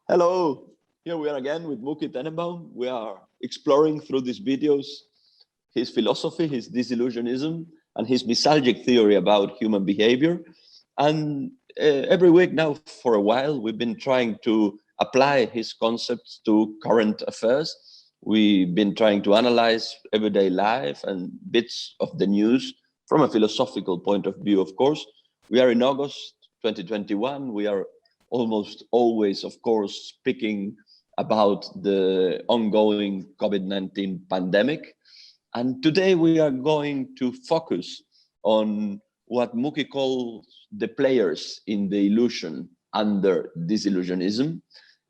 Hello, here we are again with Mookie Tenembaum. We are exploring through these videos his philosophy, his disillusionism, and his nostalgic theory about human behavior. And every week now, for a while, we've been trying to apply his concepts to current affairs. We've been trying to analyze everyday life and bits of the news from a philosophical point of view, of course. We are in August 2021. We are almost always, of course, speaking about the ongoing COVID-19 pandemic. And today we are going to focus on what Mookie calls the players in the illusion under disillusionism,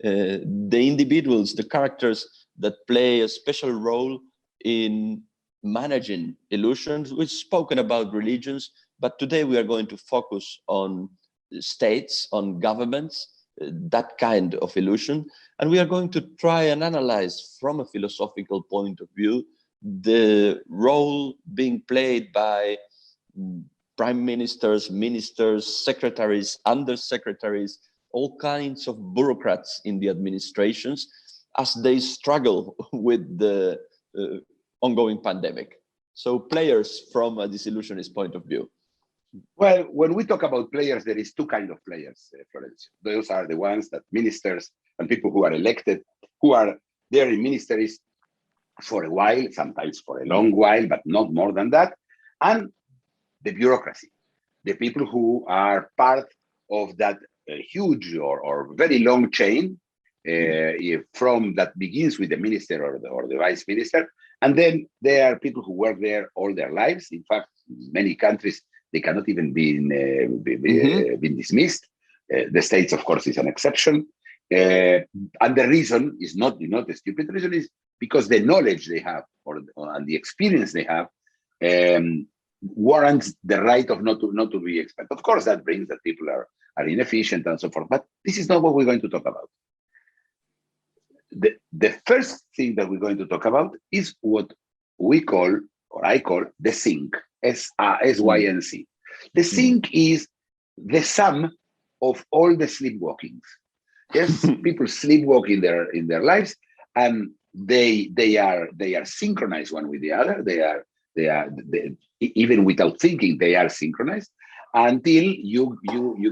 the individuals, the characters that play a special role in managing illusions. We've spoken about religions, but today we are going to focus on states, on governments, that kind of illusion. And we are going to try and analyze from a philosophical point of view the role being played by prime ministers, ministers, secretaries, undersecretaries, all kinds of bureaucrats in the administrations as they struggle with the ongoing pandemic. So players from a disillusionist point of view. Well, when we talk about players, there is two kinds of players, Florence. Those are the ones that ministers and people who are elected, who are there in ministries for a while, sometimes for a long while, but not more than that. And the bureaucracy, the people who are part of that huge or very long chain from that begins with the minister or the vice minister. And then there are people who work there all their lives. In fact, in many countries, they cannot even be dismissed. The States, of course, is an exception. And the reason is not a stupid reason, is because the knowledge they have and the experience they have warrants the right of not to be expelled. Of course, that brings that people are inefficient and so forth. But this is not what we're going to talk about. The first thing that we're going to talk about is what we call, or I call, the sink. SYNC. The sink is the sum of all the sleepwalkings. Yes, people sleepwalk in their lives, and they are synchronized one with the other. They are even without thinking, they are synchronized until you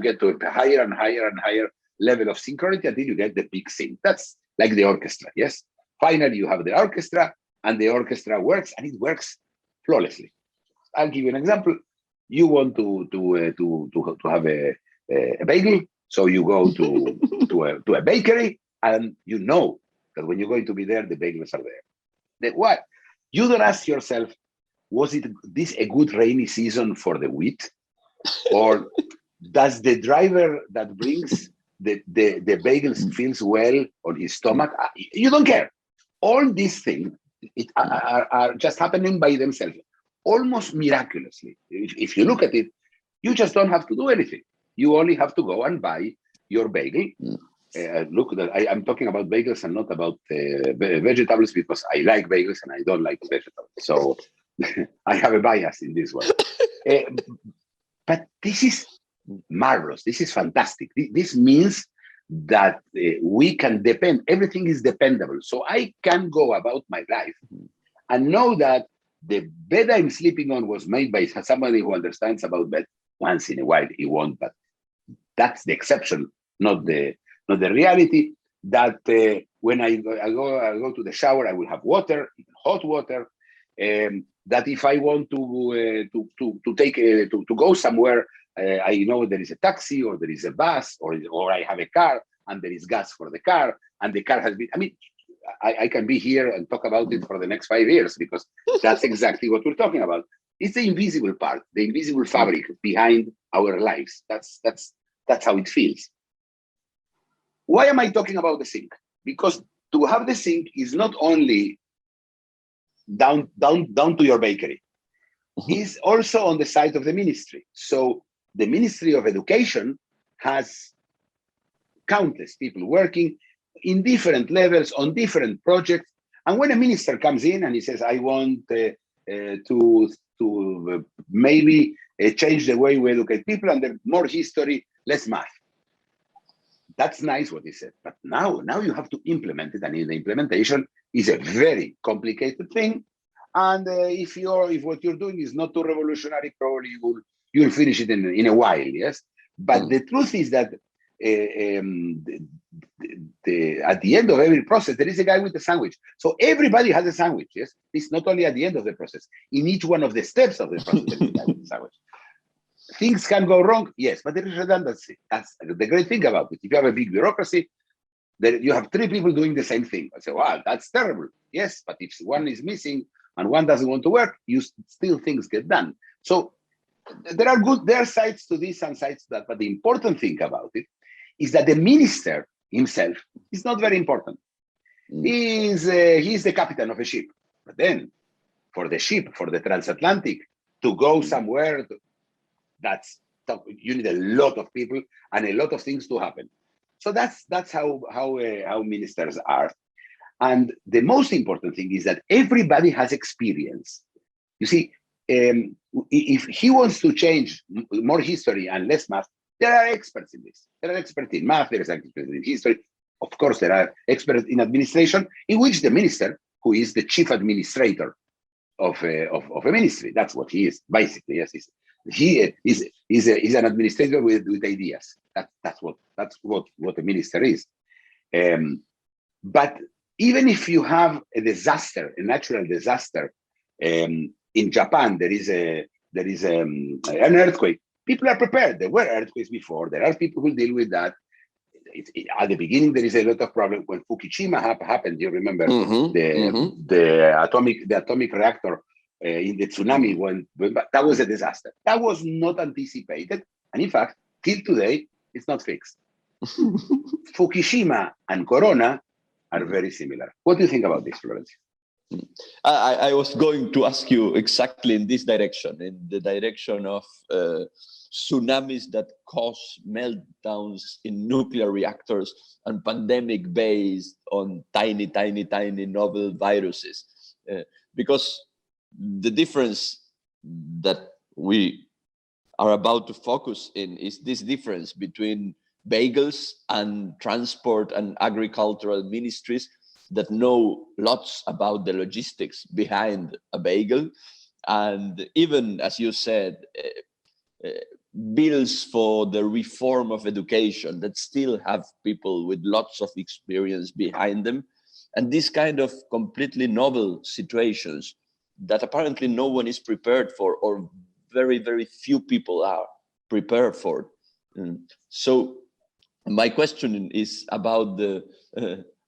get to a higher and higher and higher level of synchronity until you get the big sync. That's like the orchestra. Yes, finally you have the orchestra, and the orchestra works, and it works flawlessly. I'll give you an example. You want to have a bagel, so you go to a bakery, and you know that when you're going to be there, the bagels are there. What? You don't ask yourself, was this a good rainy season for the wheat, or does the driver that brings the bagels feels well on his stomach? You don't care. All these things are just happening by themselves, almost miraculously. If you look at it, you just don't have to do anything. You only have to go and buy your bagel. Look, I'm talking about bagels and not about vegetables, because I like bagels and I don't like vegetables. So I have a bias in this one. But this is marvelous. This is fantastic. This means that we can depend. Everything is dependable. So I can go about my life and know that the bed I'm sleeping on was made by somebody who understands about bed. Once in a while, he won't, but that's the exception, not the reality. That when I go to the shower, I will have water, even hot water. That if I want to go somewhere, I know there is a taxi, or there is a bus, or I have a car, and there is gas for the car, and the car has been. I mean, I can be here and talk about it for the next 5 years, because that's exactly what we're talking about. It's the invisible part, the invisible fabric behind our lives. That's how it feels. Why am I talking about the sink? Because to have the sink is not only down to your bakery, it's also on the side of the ministry. So the Ministry of Education has countless people working in different levels on different projects. And when a minister comes in and he says, I want to maybe change the way we educate people, and more history, less math. That's nice what he said, but now you have to implement it, and the implementation is a very complicated thing. And if what you're doing is not too revolutionary, probably you'll finish it in a while. Yes, but the truth is that at the end of every process, there is a guy with a sandwich. So everybody has a sandwich. Yes, it's not only at the end of the process. In each one of the steps of the process, there is a guy with a sandwich. Things can go wrong, yes, but there is redundancy. That's the great thing about it. If you have a big bureaucracy, then you have three people doing the same thing. I say, wow, that's terrible. Yes, but if one is missing and one doesn't want to work, still things get done. So there are sides to this and sides to that. But the important thing about it is that the minister himself is not very important. He's the captain of a ship. But then for the ship, for the transatlantic, to go somewhere, you need a lot of people and a lot of things to happen. So that's how ministers are. And the most important thing is that everybody has experience. You see, if he wants to change more history and less math, there are experts in this. There are experts in math, there are experts in history. Of course, there are experts in administration, in which the minister, who is the chief administrator of a ministry, that's what he is, basically. Yes, he is an administrator with ideas. That's what a minister is. But even if you have a disaster, a natural disaster, in Japan there is an earthquake. People are prepared. There were earthquakes before. There are people who deal with that. At the beginning, there is a lot of problems. When Fukushima happened, you remember the atomic reactor in the tsunami, when that was a disaster. That was not anticipated, and in fact, till today, it's not fixed. Fukushima and Corona are very similar. What do you think about this, Florencio? I was going to ask you exactly in this direction, in the direction of tsunamis that cause meltdowns in nuclear reactors and pandemic based on tiny novel viruses. Because the difference that we are about to focus in is this difference between bagels and transport and agricultural ministries that know lots about the logistics behind a bagel, and even, as you said, bills for the reform of education that still have people with lots of experience behind them, and these kind of completely novel situations that apparently no one is prepared for, or very few people are prepared for. So my question is about the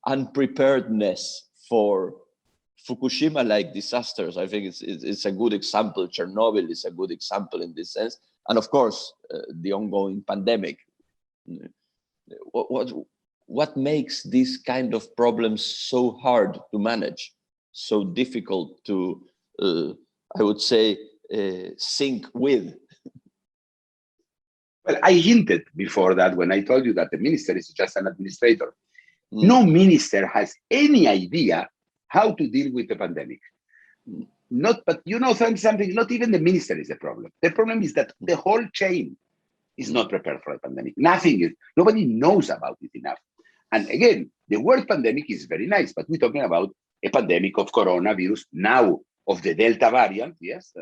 unpreparedness for Fukushima-like disasters. I think it's a good example. Chernobyl is a good example in this sense, and of course, the ongoing pandemic. What makes these kind of problems so hard to manage, so difficult to, I would say, sync with? Well, I hinted before that when I told you that the minister is just an administrator. No minister has any idea how to deal with the pandemic. But you know something, not even the minister is the problem. The problem is that the whole chain is not prepared for a pandemic. Nobody knows about it enough. And again, the word pandemic is very nice, but we're talking about a pandemic of coronavirus, now of the Delta variant, yes?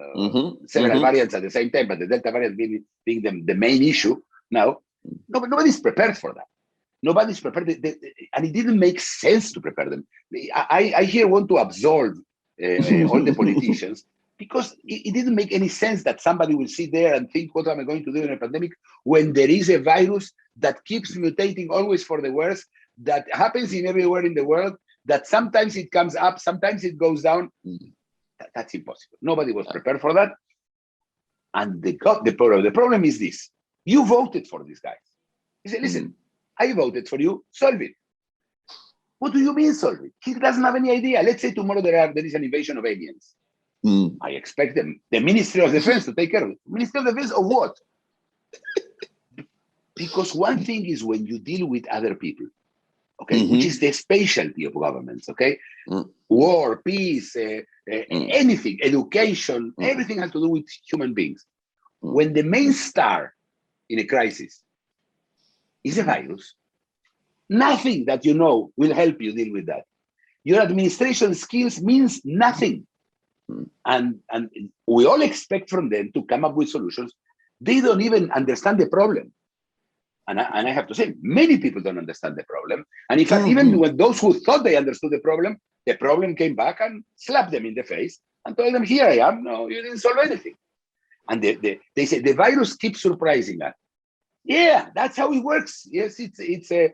Several variants at the same time, but the Delta variant being the main issue now. Nobody's prepared for that. Nobody's prepared, and it didn't make sense to prepare them. I here want to absolve all the politicians, because it didn't make any sense that somebody will sit there and think, what am I going to do in a pandemic when there is a virus that keeps mutating always for the worse, that happens in everywhere in the world, that sometimes it comes up, sometimes it goes down. That's impossible. Nobody was prepared for that. And the problem is this. You voted for these guys. You say, listen, I voted for you, solve it. What do you mean solve it? He doesn't have any idea. Let's say tomorrow there is an invasion of aliens. I expect the Ministry of Defense to take care of it. Ministry of Defense of what? Because one thing is when you deal with other people, okay, which is the specialty of governments, okay? War, peace, anything, education, everything has to do with human beings. When the main star in a crisis is a virus, Nothing that you know will help you deal with that. Your administration skills means nothing. And we all expect from them to come up with solutions. They don't even understand the problem. And I have to say, many people don't understand the problem. And in fact, even when those who thought they understood the problem came back and slapped them in the face and told them, here I am. No, you didn't solve anything. And they say, the virus keeps surprising us. Yeah, that's how it works. Yes, it's a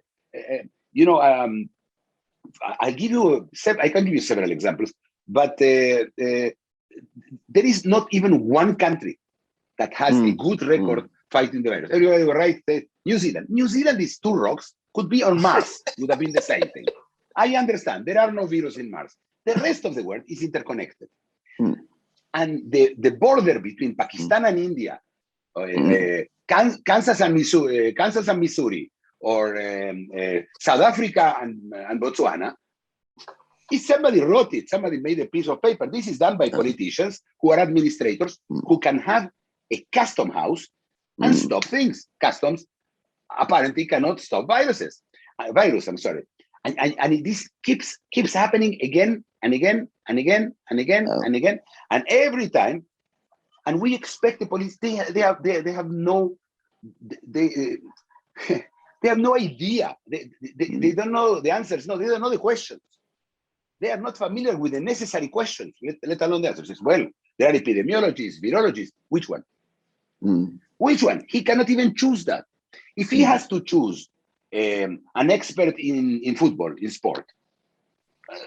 I can give you several examples, but there is not even one country that has a good record fighting the virus. Everybody will write New Zealand. New Zealand is 2 rocks, could be on Mars, would have been the same thing. I understand, there are no virus in Mars. The rest of the world is interconnected. And the border between Pakistan and India, Kansas and Missouri, or South Africa and Botswana, if somebody wrote it, somebody made a piece of paper. This is done by politicians who are administrators who can have a custom house and stop things. Customs apparently cannot stop viruses. And this keeps happening again and again and again and again and again. And every time, and we expect the police, they have no idea. They don't know the answers. No, they don't know the questions. They are not familiar with the necessary questions, let alone the answers. Well, there are epidemiologists, virologists. Which one? Which one? He cannot even choose that. If he has to choose an expert in football, in sport,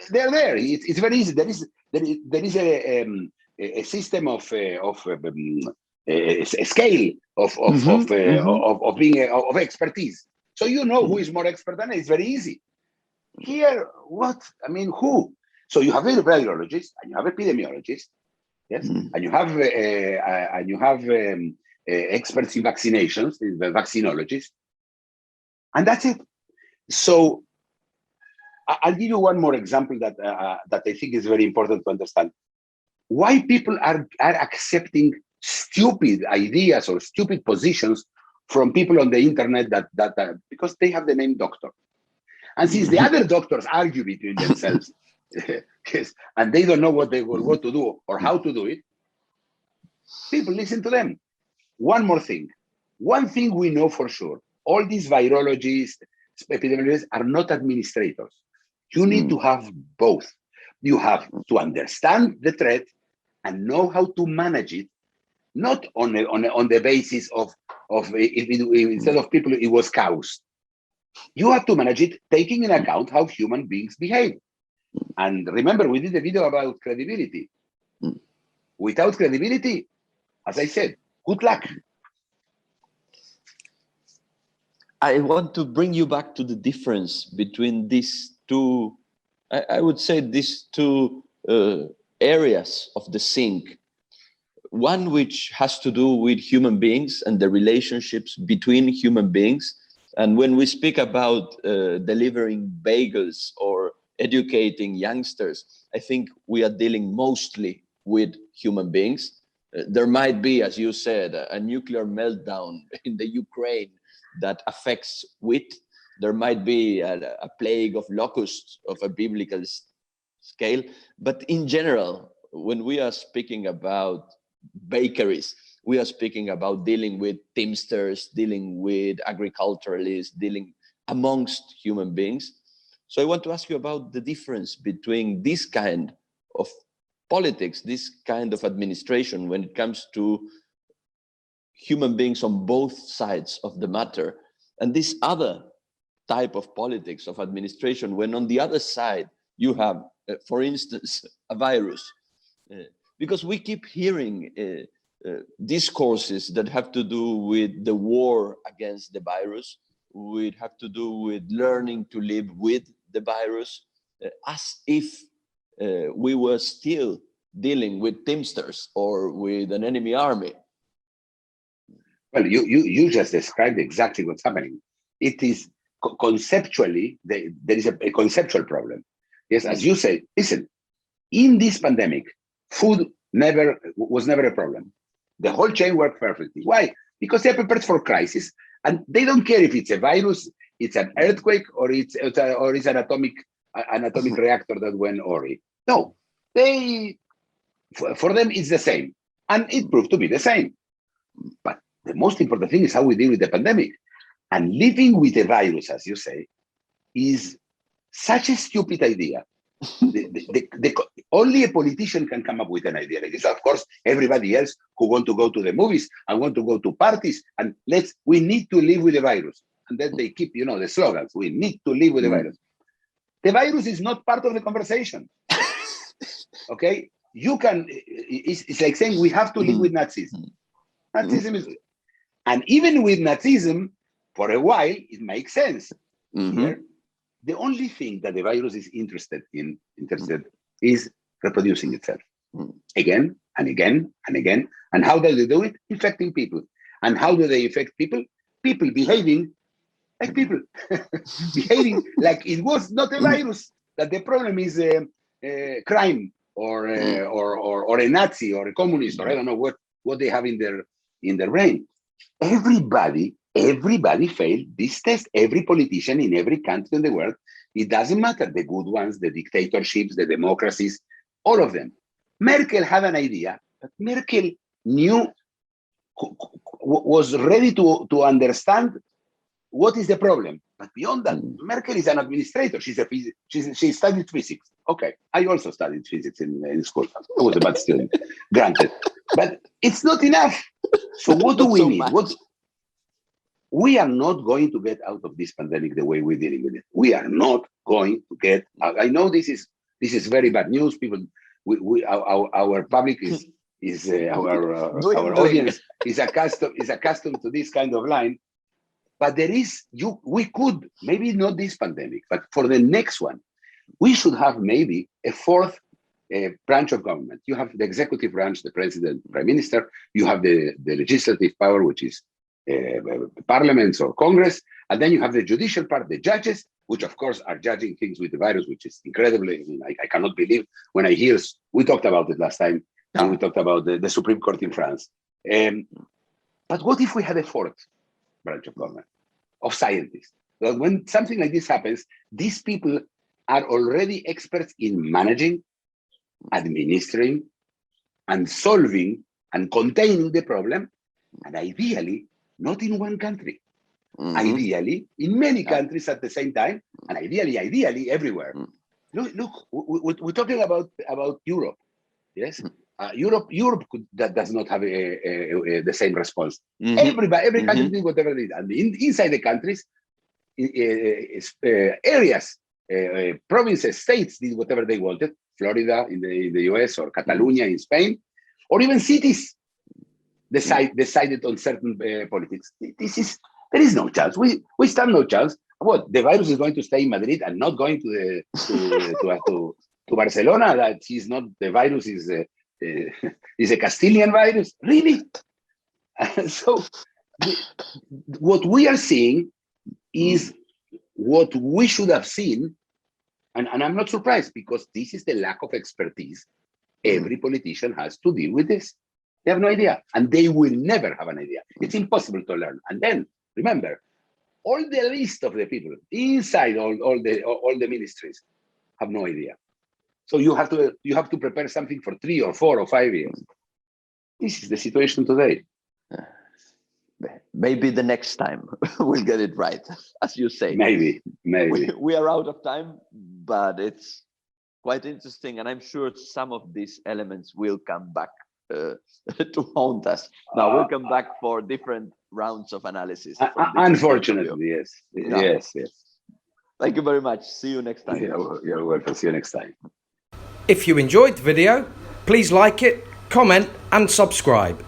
they're there. It's very easy. There is a system of a scale of being of expertise. So you know who is more expert than it. It's very easy. Here, what? I mean, who? So you have virologists and you have epidemiologists, yes, and you have experts in vaccinations, the vaccinologists, and that's it. So I'll give you one more example that I think is very important to understand. Why people are accepting stupid ideas or stupid positions from people on the internet that because they have the name doctor. And since the other doctors argue between themselves, yes, and they don't know what to do or how to do it, people listen to them. One more thing. One thing we know for sure, all these virologists, epidemiologists are not administrators. You need to have both. You have to understand the threat and know how to manage it, not on the basis of instead of people, it was cows. You have to manage it taking into account how human beings behave. And remember, we did a video about credibility. Without credibility, as I said, good luck. I want to bring you back to the difference between these two, I would say these two areas of the sink. One which has to do with human beings and the relationships between human beings. And when we speak about delivering bagels or educating youngsters, I think we are dealing mostly with human beings. There might be, as you said, a nuclear meltdown in the Ukraine that affects wit. There might be a plague of locusts of a biblical scale. But in general, when we are speaking about bakeries, we are speaking about dealing with teamsters, dealing with agriculturalists, dealing amongst human beings. So I want to ask you about the difference between this kind of politics, this kind of administration when it comes to human beings on both sides of the matter, and this other type of politics of administration when on the other side you have, for instance, a virus. Because we keep hearing discourses that have to do with the war against the virus, would have to do with learning to live with the virus, as if we were still dealing with teamsters or with an enemy army. Well, you just described exactly what's happening. It is conceptually, there is a conceptual problem. Yes, as you say, listen, in this pandemic, food was never a problem. The whole chain worked perfectly. Why? Because they're prepared for crisis, and they don't care if it's a virus, it's an earthquake or it's an atomic reactor that went awry. No, for them it's the same, and it proved to be the same. But the most important thing is how we deal with the pandemic. And living with a virus, as you say, is such a stupid idea. Only a politician can come up with an idea like this. Of course, everybody else who want to go to the movies and want to go to parties, and we need to live with the virus. And then they keep, the slogans. We need to live with the virus. The virus is not part of the conversation. Okay? It's like saying we have to live with Nazism. Nazism is, and even with Nazism, for a while, it makes sense. Here, the only thing that the virus is interested is reproducing itself again and again and again. And how do they do it? Infecting people. And how do they infect people? People behaving like people, behaving like it was not a virus. That the problem is crime or a Nazi or a communist or I don't know what they have in their brain. Everybody failed this test. Every politician in every country in the world, it doesn't matter, the good ones, the dictatorships, the democracies, all of them. Merkel had an idea, but Merkel was ready to understand what is the problem. But beyond that, Merkel is an administrator. She studied physics. Okay, I also studied physics in school. I was a bad student, granted. But it's not enough. So what do we need? We are not going to get out of this pandemic the way we're dealing with it. We are not going to get out. I know this is very bad news. People, our public is our audience is accustomed to this kind of line. But we could, maybe not this pandemic, but for the next one, we should have maybe a fourth branch of government. You have the executive branch, the president, prime minister. You have the legislative power, which is parliaments or Congress. And then you have the judicial part, the judges, which of course are judging things with the virus, which is incredibly, I cannot believe when I hear, we talked about it last time, and we talked about the Supreme Court in France. But what if we had a fourth branch of government, of scientists? Well, when something like this happens, these people are already experts in managing, administering, and solving and containing the problem, and ideally, not in one country. Ideally, in many countries at the same time, and ideally everywhere. Look, we're talking about Europe, yes? Europe does not have the same response. Every country did whatever they did, and inside the countries, areas, provinces, states did whatever they wanted. Florida in the US, or Catalonia in Spain, or even cities decided on certain politics. There is no chance. We stand no chance. What, the virus is going to stay in Madrid and not going to Barcelona? That is not, the virus is a Castilian virus, really? So what we are seeing is what we should have seen, and I'm not surprised, because this is the lack of expertise every politician has to deal with this. They have no idea, and they will never have an idea. It's impossible to learn. And then remember, all the list of the people inside all the ministries have no idea. So you have to prepare something for 3 or 4 or 5 years. This is the situation today. Maybe the next time we'll get it right, as you say. Maybe. We are out of time, but it's quite interesting, and I'm sure some of these elements will come back to haunt us. Now we'll come back for different rounds of analysis. Unfortunately, yes. No. Yes. Thank you very much. See you next time. You're welcome. See you next time. If you enjoyed the video, please like it, comment and subscribe.